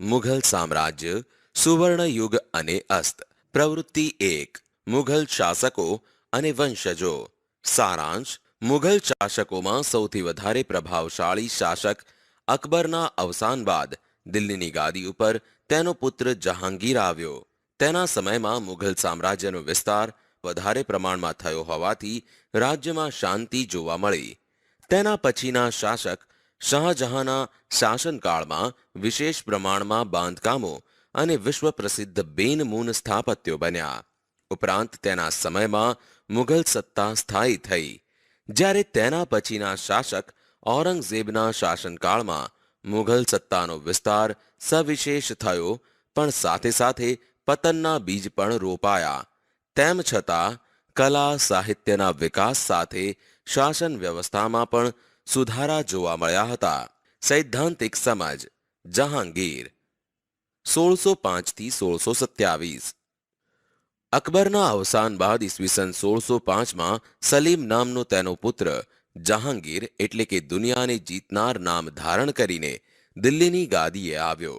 મુઘલ સામ્રાજ્ય સુવર્ણ યુગ અને અસ્ત. પ્રવૃત્તિ 1. મુઘલ શાસકો અને વંશજો. સારાંશ. મુઘલ શાસકોમાં સૌથી વધારે પ્રભાવશાળી શાસક અકબરના અવસાન બાદ દિલ્હીની ગાદી ઉપર તેનો પુત્ર જહાંગીર આવ્યો. તેના સમયમાં મુઘલ સામ્રાજ્યનો વિસ્તાર વધારે પ્રમાણમાં થયો હોવાથી રાજ્યમાં શાંતિ જોવા મળી. તેના પછીના શાસક શાહજહાંના શાસનકાળમાં વિશેષ પ્રમાણમાં બાંધકામો અને વિશ્વ પ્રસિદ્ધ બેનમૂન સ્થાપત્યો બન્યા. ઉપરાંત તેના સમયમાં મુઘલ સત્તા સ્થાયી થઈ. જ્યારે તેના પછીના શાસક ઔરંગઝેબના શાસનકાળમાં મુઘલ સત્તાનો વિસ્તાર સવિશેષ થયો, પણ સાથે સાથે પતનના બીજ પણ રોપાયા. તેમ છતાં કલા સાહિત્યના વિકાસ સાથે શાસન વ્યવસ્થામાં પણ સુધારા જોવા મળ્યા હતા. સૈદ્ધાંતિક સમજ. જહાંગીર 1605 થી 1627. અકબરના અવસાન બાદ ઈસવીસન 1605માં સલીમ નામનો તેનો પુત્ર જહાંગીર એટલે કે દુનિયાને જીતનાર નામ ધારણ કરીને દિલ્હીની ગાદીએ આવ્યો.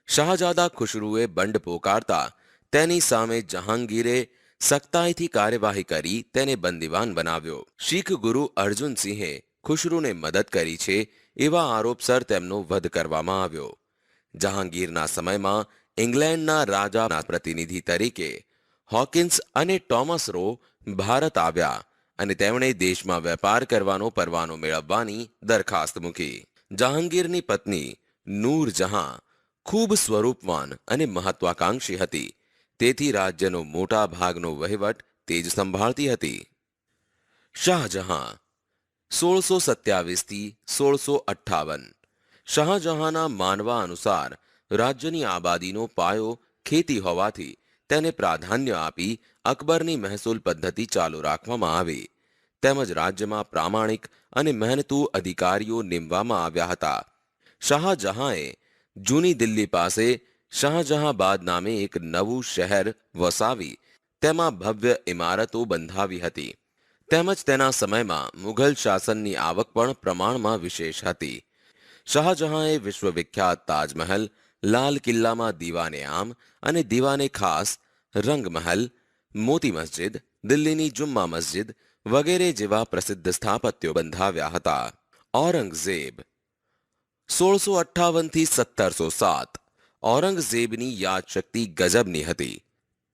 શાહજાદા ખુશરુએ બંડ પોકારતા તેની સામે જહાંગીરે સખ્તાઈથી કાર્યવાહી કરી તેને બંદીવાન બનાવ્યો. શીખ ગુરુ અર્જુનસિંહે ખુશરુને મદદ કરી છે એવા આરોપસર તેમનો વધ કરવામાં આવ્યો. જહાંગીરના સમયમાં ઇંગ્લેન્ડના રાજાના પ્રતિનિધિ તરીકે હોકિન્સ અને ટોમસ રો ભારત આવ્યા અને તેમણે દેશમાં વેપાર કરવાનો પરવાનો મેળવવાની દરખાસ્ત મૂકી. જહાંગીરની પત્ની નૂરજહાં ખૂબ સ્વરૂપવાન અને મહત્વાકાંક્ષી હતી, તેથી રાજ્યનો મોટા ભાગનો વહીવટ તે જ સંભાળતી હતી. શાહજહાં 1627 થી 1658. શાહજહાંના માનવા અનુસાર રાજ્યની આબાદીનો પાયો ખેતી હોવાથી તેને પ્રાધાન્ય આપી અકબરની મહેસૂલ પદ્ધતિ ચાલુ રાખવામાં આવી. તેમજ રાજ્યમાં પ્રામાણિક અને મહેનતુ અધિકારીઓ નીમવામાં આવ્યા હતા. શાહજહાંએ જૂની દિલ્હી પાસે શાહજહાંબાદ નામે એક નવું શહેર વસાવી તેમાં ભવ્ય ઇમારતો બંધાવી હતી. તેમજ તેના સમયમાં મુઘલ શાસનની આવક પણ પ્રમાણમાં વિશેષ હતી. શાહજહાંએ વિશ્વવિખ્યાત તાજમહેલ, લાલ કિલ્લામાં દીવાને આમ અને દીવાને ખાસ, રંગમહલ, મોતી મસ્જિદ, દિલ્હીની જુમ્મા મસ્જિદ વગેરે જેવા પ્રસિદ્ધ સ્થાપત્યો બંધાવ્યા હતા. ઔરંગઝેબ 1658 થી 1707. ઔરંગઝેબની યાદશક્તિ ગજબની હતી.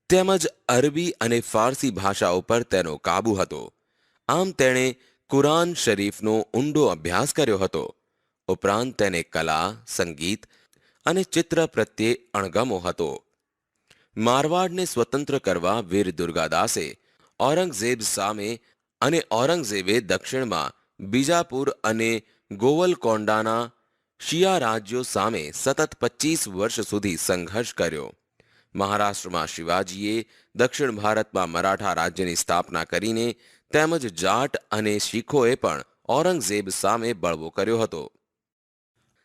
તેમજ અરબી અને ફારસી ભાષા ઉપર તેનો કાબુ હતો. આમ તેણે કુરાન શરીફનો ઊંડો અભ્યાસ કર્યો હતો. ઉપરાંત તેને કલા, સંગીત અને ચિત્ર પ્રત્યે અણગમો હતો. મારવાડને સ્વતંત્ર કરવા વીર દુર્ગાદાસે ઔરંગઝેબ સામે અને ઔરંગઝેબે દક્ષિણમાં બીજાપુર અને ગોવલકોંડાના શિયા રાજ્યો સામે સતત 25 વર્ષ સુધી સંઘર્ષ કર્યો. મહારાષ્ટ્રમાં શિવાજીએ દક્ષિણ ભારતમાં મરાઠા રાજ્યની સ્થાપના કરીને તેમજ જાટ અને શીખોએ પણ ઔરંગઝેબ સામે બળવો કર્યો હતો.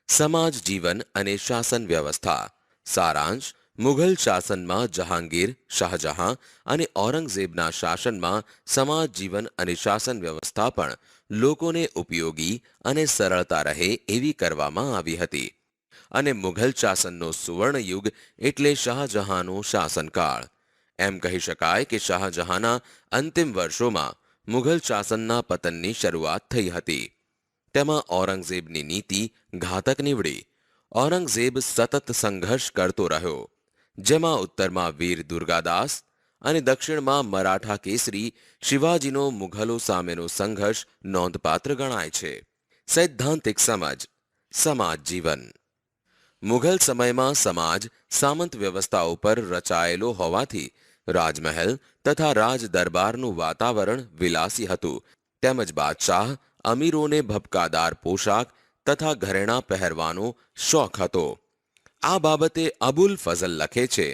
સમાજ જીવન અને શાસન વ્યવસ્થા. સારાંશ. મુઘલ શાસનમાં જહાંગીર, શાહજહાં અને ઔરંગઝેબના શાસનમાં સમાજ જીવન અને શાસન વ્યવસ્થા પણ લોકોને ઉપયોગી અને સરળતા રહે એવી કરવામાં આવી હતી. અને મુઘલ શાસનનો સુવર્ણ યુગ એટલે શાહજહાંનો શાસનકાળ. એમ કહી શકાય કે શાહજહાંના અંતિમ વર્ષોમાં મુઘલ શાસનના પતનની શરૂઆત થઈ હતી. તેમાં ઔરંગઝેબની નીતિ ઘાતક નીવડી. ઔરંગઝેબ સતત સંઘર્ષ કરતો રહ્યો, જેમાં ઉત્તરમાં વીર દુર્ગાદાસ અને દક્ષિણમાં મરાઠા કેસરી શિવાજીનો મુઘલો સામેનો સંઘર્ષ નોંધપાત્ર ગણાય છે. સૈદ્ધાંતિક સમજ. સમાજ જીવન. મુઘલ સમયમાં સમાજ સામંત વ્યવસ્થા ઉપર રચાયેલો હોવાથી રાજમહેલ તથા રાજ દરબારનું વાતાવરણ વિલાસી હતું. તેમજ બાદશાહ અમીરોને ભપકાદાર પોશાક તથા ઘરેણાં પહેરવાનો શોખ હતો. આ બાબતે અબુલ ફઝલ લખે છે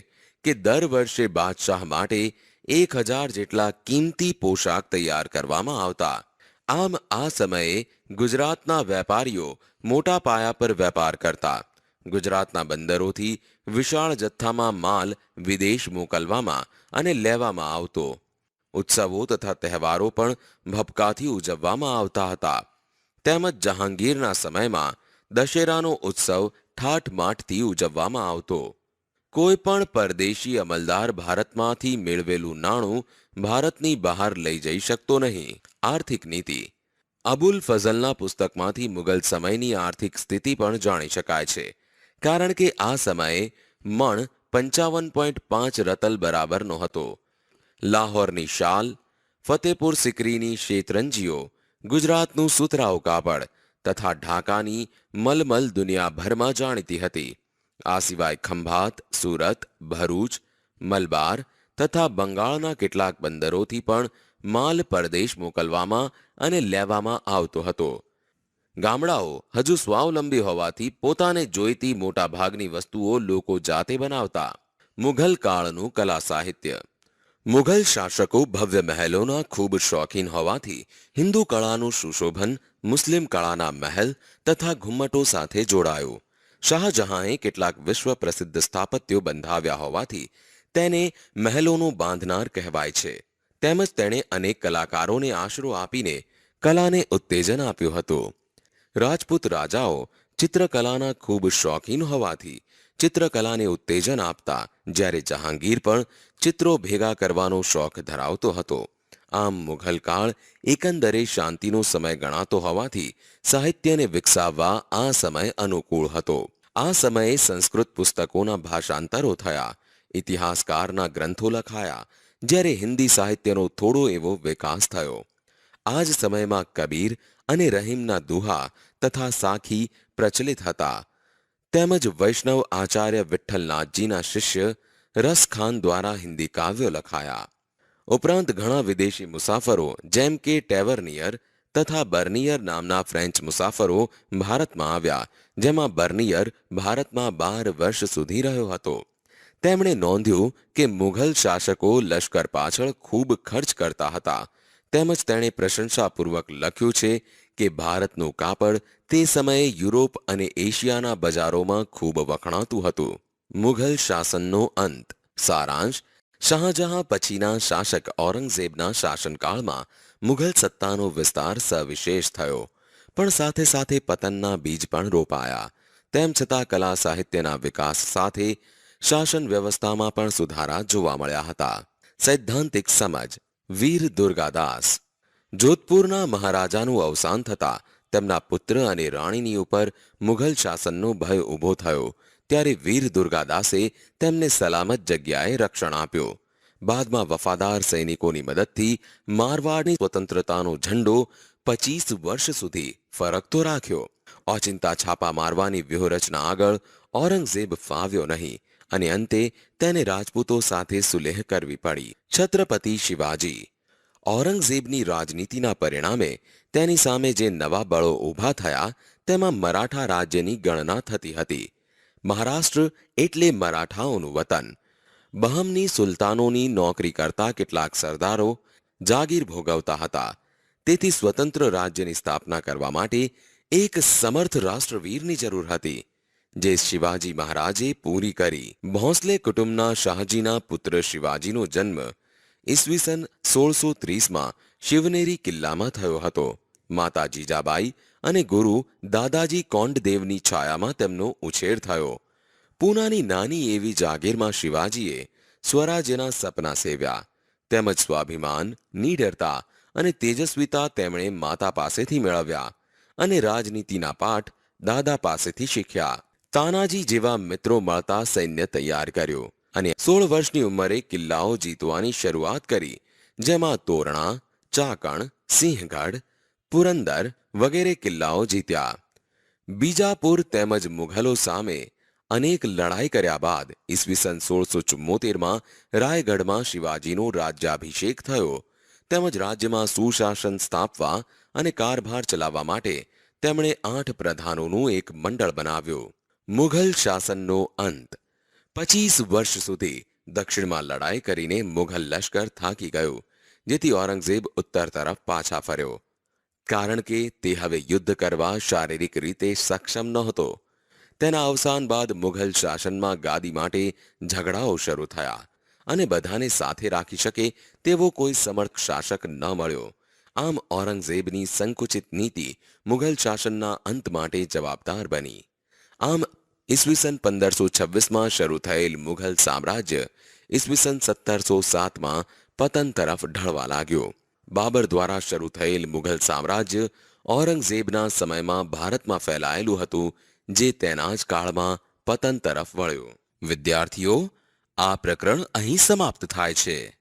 કે દર વર્ષે બાદશાહ માટે 1000 જેટલા કિંમતી પોશાક તૈયાર કરવામાં આવતા. આમ આ સમયે ગુજરાતના વેપારીઓ મોટા પાયા પર વેપાર કરતા. ગુજરાતના બંદરોથી વિશાળ જથ્થામાં માલ વિદેશ મોકલવામાં અને લેવામાં આવતો. ઉત્સવો તથા તહેવારો પણ ભપકાથી ઉજવવામાં આવતા હતા. તેમજ જહાંગીરના સમયમાં દશેરાનો ઉત્સવ ઠાઠમાઠથી ઉજવવામાં આવતો. કોઈ પણ પરદેશી અમલદાર ભારતમાંથી મેળવેલું નાણું ભારતની બહાર લઈ જઈ શકતો નહીં. આર્થિક નીતિ. અબુલ ફઝલના પુસ્તકમાંથી મુગલ સમયની આર્થિક સ્થિતિ પણ જાણી શકાય છે, કારણ કે આ સમયે મણ 55.5 રતલ બરાબરનો હતો. લાહોરની શાલ, ફતેપુર સિકરીની શેતરંજીઓ, ગુજરાતનું સુતરાઉ કાપડ તથા ઢાકાની મલમલ દુનિયાભરમાં જાણીતી હતી. આ સિવાય ખંભાત, સુરત, ભરૂચ, મલબાર તથા બંગાળના કેટલાક બંદરોથી પણ માલ પરદેશ મોકલવામાં અને લેવામાં આવતો હતો. ગામડાઓ હજુ સ્વાવલંબી હોવાથી પોતાને જોઈતી મોટાભાગની વસ્તુઓ લોકો જાતે બનાવતા. મુઘલ કાળનું કલા સાહિત્ય. મુઘલ શાસકો ભવ્ય મહેલોના ખૂબ શોખીન હોવાથી હિન્દુ કળાનું સુશોભન મુસ્લિમ કળાના મહેલ તથા ઘુમ્મટો સાથે જોડાયું. શાહજહાંએ કેટલાક વિશ્વ પ્રસિદ્ધ સ્થાપત્યો બંધાવ્યા હોવાથી તેને મહેલોનું બાંધનાર કહેવાય છે. તેમજ તેણે અનેક કલાકારોને આશરો આપીને કલાને ઉત્તેજન આપ્યું હતું. રાજપૂત રાજાઓ ચિત્રકલાના ખૂબ શોખીન હોવાથી ચિત્રકલાને ઉત્તેજન આપતા, જ્યારે જહાંગીર પણ ચિત્રો ભેગા કરવાનો શોખ ધરાવતો હતો. આમ મુઘલ કાળ એકંદરે શાંતિનો સમય ગણાતો હોવાથી સાહિત્યને વિકસાવવા આ સમય અનુકૂળ હતો. આ સમયે સંસ્કૃત પુસ્તકોના ભાષાંતરો થયા, ઇતિહાસકારના ગ્રંથો લખાયા, જ્યારે હિન્દી સાહિત્યનો થોડો એવો વિકાસ થયો. આ જ સમયમાં કબીર અને રહીમના દુહા તથા સાખી પ્રચલિત હતા. તેમજ વૈષ્ણવ આચાર્ય વિઠ્ઠલનાથજીના શિષ્ય રસખાન દ્વારા હિન્દી કાવ્યો લખાયા. ઉપરાંત ઘણા વિદેશી મુસાફરો જેમ કે ટેવર્નિયર તથા બર્નિયર નામના ફ્રેન્ચ મુસાફરો ભારતમાં આવ્યા, જેમાં બર્નિયર ભારતમાં 12 વર્ષ સુધી રહ્યો હતો. તેમણે નોંધ્યું કે મુઘલ શાસકો લશ્કર પાછળ ખૂબ ખર્ચ કરતા હતા. તેમજ તેણે પ્રશંસાપૂર્વક લખ્યું છે કે ભારતનું કાપડ તે સમયે યુરોપ અને એશિયાના બજારોમાં ખૂબ વખણાતું હતું. મુઘલ શાસનનો અંત. સારાંશ. શાહજહાં પછીના શાસક ઔરંગઝેબના શાસનકાળમાં મુઘલ સત્તાનો વિસ્તાર સવિશેષ થયો, પણ સાથે સાથે પતનના બીજ પણ રોપાયા. તેમ છતાં કલા સાહિત્યના વિકાસ સાથે શાસન વ્યવસ્થામાં પણ સુધારા જોવા મળ્યા હતા. સૈદ્ધાંતિક સમજ. વીર દુર્ગાદાસ. જોધપુરના મહારાજાનું અવસાન થતાં તેમના પુત્ર અને રાણીની ઉપર મુઘલ શાસનનો ભય ઊભો થયો, ત્યારે વીર દુર્ગાદાસે તેમને સલામત જગ્યાએ રક્ષણ આપ્યું. બાદમાં વફાદાર સૈનિકોની મદદથી મારવાડની સ્વતંત્રતાનો ઝંડો 25 વર્ષ સુધી ફરકતો રાખ્યો. ઓચિંતા છાપા મારવાની વ્યૂહરચના આગળ ઔરંગઝેબ ફાવ્યો નહીં અને અંતે તેને રાજપૂતો સાથે સુલેહ કરવી પડી. છત્રપતિ શિવાજી. ઔરંગઝેબની રાજનીતિના પરિણામે તેની સામે જે નવા બળો ઊભા થયા તેમાં મરાઠા રાજ્યની ગણના થતી હતી. મહારાષ્ટ્ર એટલે મરાઠાઓનું વતન. બહમની સુલતાનોની નોકરી કરતા કેટલાક સરદારો જાગીર ભોગવતા હતા. તેથી સ્વતંત્ર રાજ્યની સ્થાપના કરવા માટે એક સમર્થ રાષ્ટ્રવીરની જરૂર હતી, જે શિવાજી મહારાજે પૂરી કરી. ભોંસલે કુટુંબના શાહજીના પુત્ર શિવાજીનો જન્મ ઈસવીસન 1630માં શિવનેરી કિલ્લામાં થયો હતો. માતા જીજાબાઈ અને ગુરુ દાદાજી કોંડદેવની છાયામાં તેમનો ઉછેર થયો. પૂનાની નાની એવી જાગીરમાં શિવાજીએ સ્વરાજ્યના સપના સેવ્યા. તેમજ સ્વાભિમાન, નીડરતા અને તેજસ્વીતા તેમણે માતા પાસેથી મેળવ્યા અને રાજનીતિના પાઠ દાદા પાસેથી શીખ્યા. તાનાજી જેવા મિત્રો મળતા સૈન્ય તૈયાર કર્યું અને 16 વર્ષની ઉંમરે કિલ્લાઓ જીતવાની શરૂઆત કરી, જેમાં તોરણા, ચાકણ, સિંહગઢ, પુરંદર વગેરે કિલ્લાઓ જીત્યા. બીજાપુર તેમજ મુઘલો સામે અનેક લડાઈ કર્યા બાદ ઈસવીસન 1674માં રાયગઢમાં શિવાજીનો રાજ્યાભિષેક થયો. તેમજ રાજ્યમાં સુશાસન સ્થાપવા અને કારભાર ચલાવવા માટે તેમણે 8 પ્રધાનોનું એક મંડળ બનાવ્યું. મુઘલ શાસનનો અંત. 25 વર્ષ સુધી દક્ષિણમાં લડાઈ કરીને મુઘલ લશ્કર થાકી ગયું, જેથી ઔરંગઝેબ ઉત્તર તરફ પાછા ફર્યો, કારણ કે તે હવે યુદ્ધ કરવા શારીરિક રીતે સક્ષમ નહોતો. તેના અવસાન બાદ મુઘલ શાસનમાં ગાદી માટે ઝઘડાઓ શરૂ થયા અને બધાને સાથે રાખી શકે તેવો કોઈ સમર્થ શાસક ન મળ્યો. આમ ઔરંગઝેબની સંકુચિત નીતિ મુઘલ શાસનના અંત માટે જવાબદાર બની. આમ ઈસવીસન 1526માં શરૂ થયેલ મુઘલ સામ્રાજ્ય ઈસવીસન 1707માં પતન તરફ ઢળવા લાગ્યું. બાબર દ્વારા શરૂ થયેલ મુઘલ સામ્રાજ્ય ઔરંગઝેબના સમયમાં ભારતમાં ફેલાયેલું હતું, જે તેના જ કાળમાં પતન તરફ વળ્યું. વિદ્યાર્થીઓ, આ પ્રકરણ અહીં સમાપ્ત થાય છે.